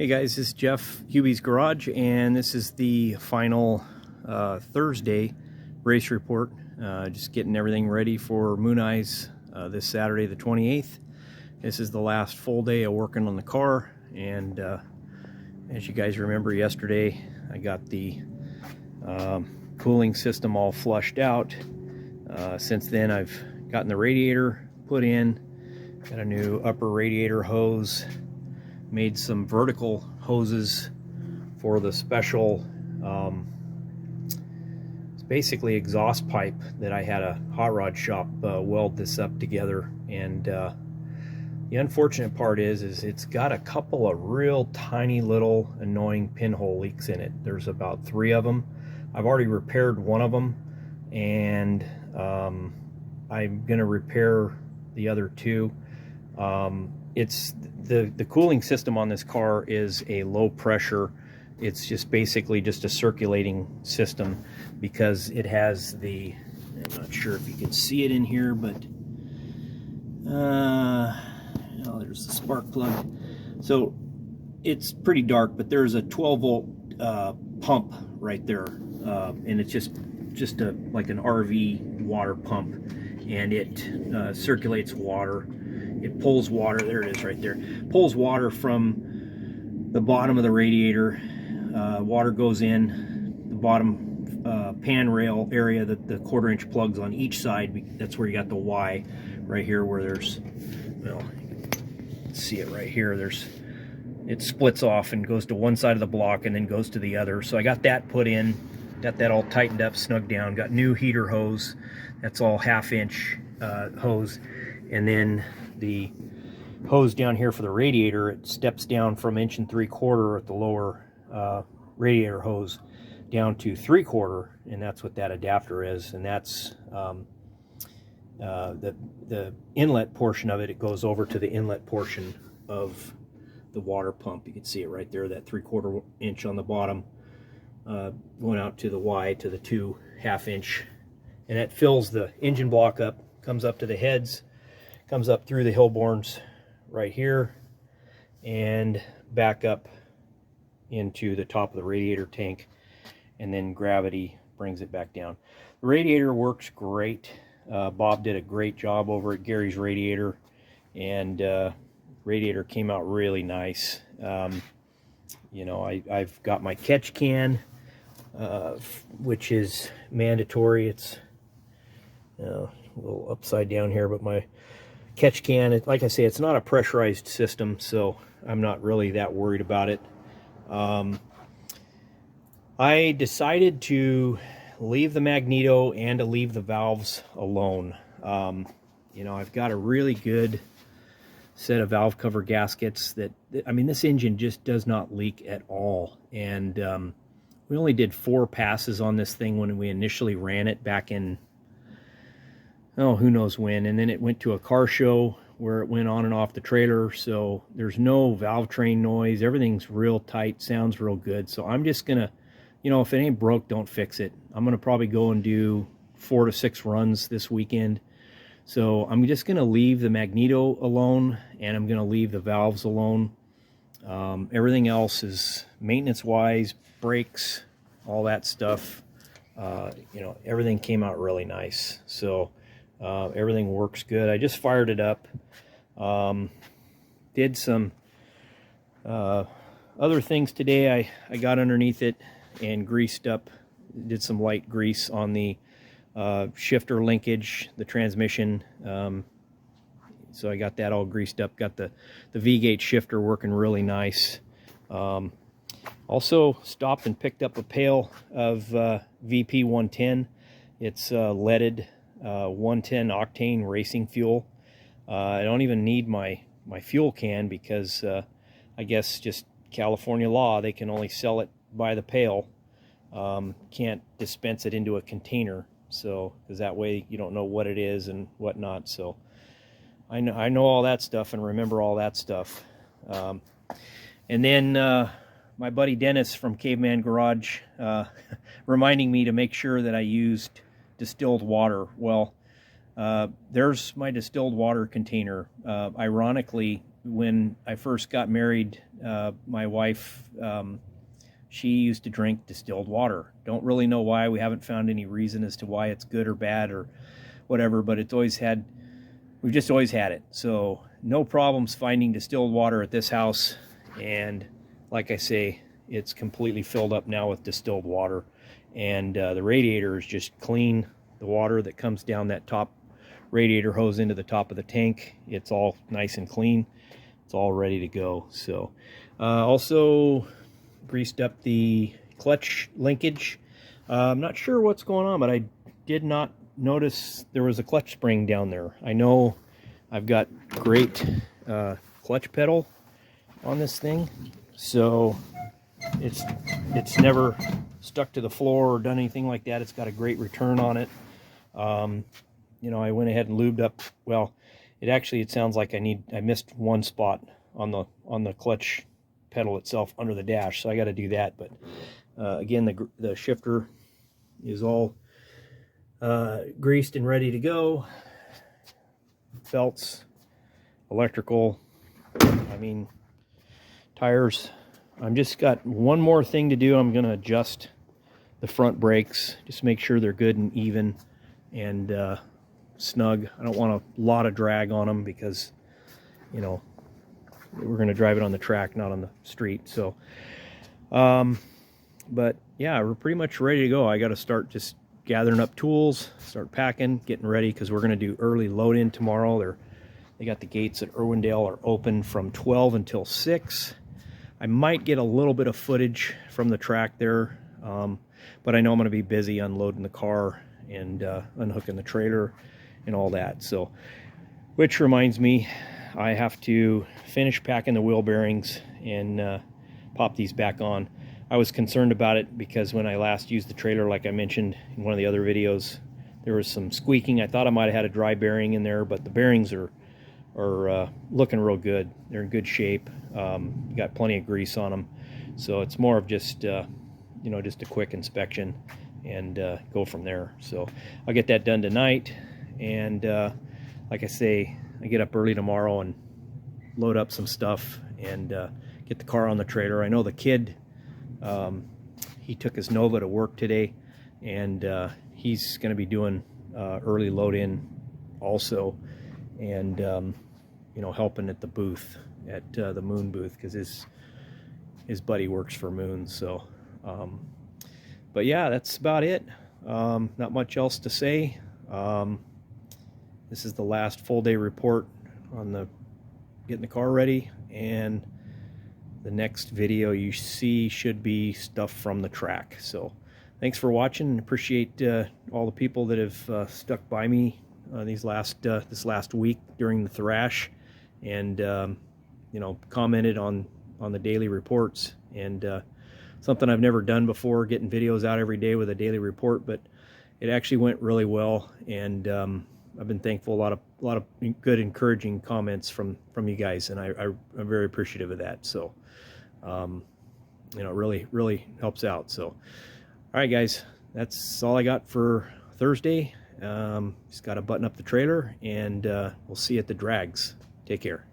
Hey guys, this is Jeff, Hubie's Garage, and this is the final Thursday race report. Just getting everything ready for Moon Eyes this Saturday the 28th. This is the last full day of working on the car, and as you guys remember yesterday, I got the cooling system all flushed out. Since then I've gotten the radiator put in, got a new upper radiator hose, made some vertical hoses for the special it's basically exhaust pipe that I had a hot rod shop weld this up together. And the unfortunate part is it's got a couple of real tiny little annoying pinhole leaks in it. There's about 3 of them. I've already repaired one of them, and I'm gonna repair the other 2. It's the cooling system on this car is a low pressure. It's just basically just a circulating system because it has the, I'm not sure if you can see it in here, but oh, there's the spark plug. So it's pretty dark, but there's a 12-volt pump right there, and it's just like an RV water pump, and it circulates water. It pulls water, there it is right there, pulls water from the bottom of the radiator. Water goes in the bottom pan rail area that the 1/4-inch plugs on each side. That's where you got the Y right here, where there's, well, you can see it right here, it splits off and goes to one side of the block and then goes to the other. So I got that put in, got that all tightened up, snugged down, got new heater hose, that's all 1/2-inch hose. And then the hose down here for the radiator, it steps down from 1 3/4 at the lower radiator hose down to 3/4, and that's what that adapter is. And that's the inlet portion of it. It goes over to the inlet portion of the water pump. You can see it right there, that 3/4 inch on the bottom, going out to the Y to the 2 1/2-inch, and it fills the engine block up, comes up to the heads, comes up through the Hillborns right here, and back up into the top of the radiator tank, and then gravity brings it back down. The radiator works great. Bob did a great job over at Gary's Radiator, and radiator came out really nice. You know, I've got my catch can, which is mandatory. It's a little upside down here, but my catch can, like I say, it's not a pressurized system, so I'm not really that worried about it. I decided to leave the magneto and to leave the valves alone. You know, I've got a really good set of valve cover gaskets that, I mean, this engine just does not leak at all. And we only did 4 passes on this thing when we initially ran it back in, oh, who knows when. And then it went to a car show where it went on and off the trailer, so there's no valve train noise. Everything's real tight, sounds real good. So I'm just gonna, you know, if it ain't broke, don't fix it. I'm gonna probably go and do 4 to 6 runs this weekend. So I'm just gonna leave the magneto alone, and I'm gonna leave the valves alone. Everything else is maintenance wise, brakes, all that stuff. You know, everything came out really nice. So everything works good. I just fired it up. Did some other things today. I got underneath it and greased up, did some light grease on the shifter linkage, the transmission. So I got that all greased up, got the V-gate shifter working really nice. Also stopped and picked up a pail of VP 110. It's leaded 110 octane racing fuel. I don't even need my fuel can because I guess just California law, they can only sell it by the pail. Can't dispense it into a container, so because that way you don't know what it is and whatnot. So I know all that stuff and remember all that stuff. And then my buddy Dennis from Caveman Garage reminding me to make sure that I used distilled water. Well, there's my distilled water container. Ironically, when I first got married, my wife, she used to drink distilled water. Don't really know why. We haven't found any reason as to why it's good or bad or whatever, but we've just always had it. So no problems finding distilled water at this house. And like I say, it's completely filled up now with distilled water. And the radiator is just clean. The water that comes down that top radiator hose into the top of the tank, it's all nice and clean. It's all ready to go. So also greased up the clutch linkage. I'm not sure what's going on, but I did not notice there was a clutch spring down there. I know I've got great clutch pedal on this thing, so it's never stuck to the floor or done anything like that. It's got a great return on it. You know, I went ahead and lubed up. Well, it sounds like I missed one spot on the clutch pedal itself under the dash, so I got to do that. But again, the shifter is all greased and ready to go. Belts, electrical, I mean, tires. I'm just got one more thing to do. I'm going to adjust the front brakes, just make sure they're good and even and snug. I don't want a lot of drag on them because, you know, we're going to drive it on the track, not on the street. So, but yeah, we're pretty much ready to go. I got to start just gathering up tools, start packing, getting ready, because we're going to do early load in tomorrow. They got the gates at Irwindale are open from 12 until 6. I might get a little bit of footage from the track there, but I know I'm going to be busy unloading the car and unhooking the trailer and all that. So, which reminds me, I have to finish packing the wheel bearings and pop these back on. I was concerned about it because when I last used the trailer, like I mentioned in one of the other videos, there was some squeaking. I thought I might have had a dry bearing in there, but the bearings are looking real good. They're in good shape. Got plenty of grease on them, so it's more of just you know, just a quick inspection and go from there. So I'll get that done tonight, and like I say, I get up early tomorrow and load up some stuff and get the car on the trailer. I know the kid, he took his Nova to work today, and he's going to be doing early load in also, and you know, helping at the booth at the Moon booth, because his buddy works for Moon. So but yeah, that's about it. Not much else to say. This is the last full day report on getting the car ready, and the next video you see should be stuff from the track. So thanks for watching. Appreciate all the people that have stuck by me this last week during the thrash, and you know, commented on the daily reports, and something I've never done before, getting videos out every day with a daily report, but it actually went really well, and I've been thankful. A lot of good, encouraging comments from you guys, and I'm very appreciative of that. So you know, it really helps out. So all right, guys, that's all I got for Thursday. Just got to button up the trailer, and we'll see you at the drags. Take care.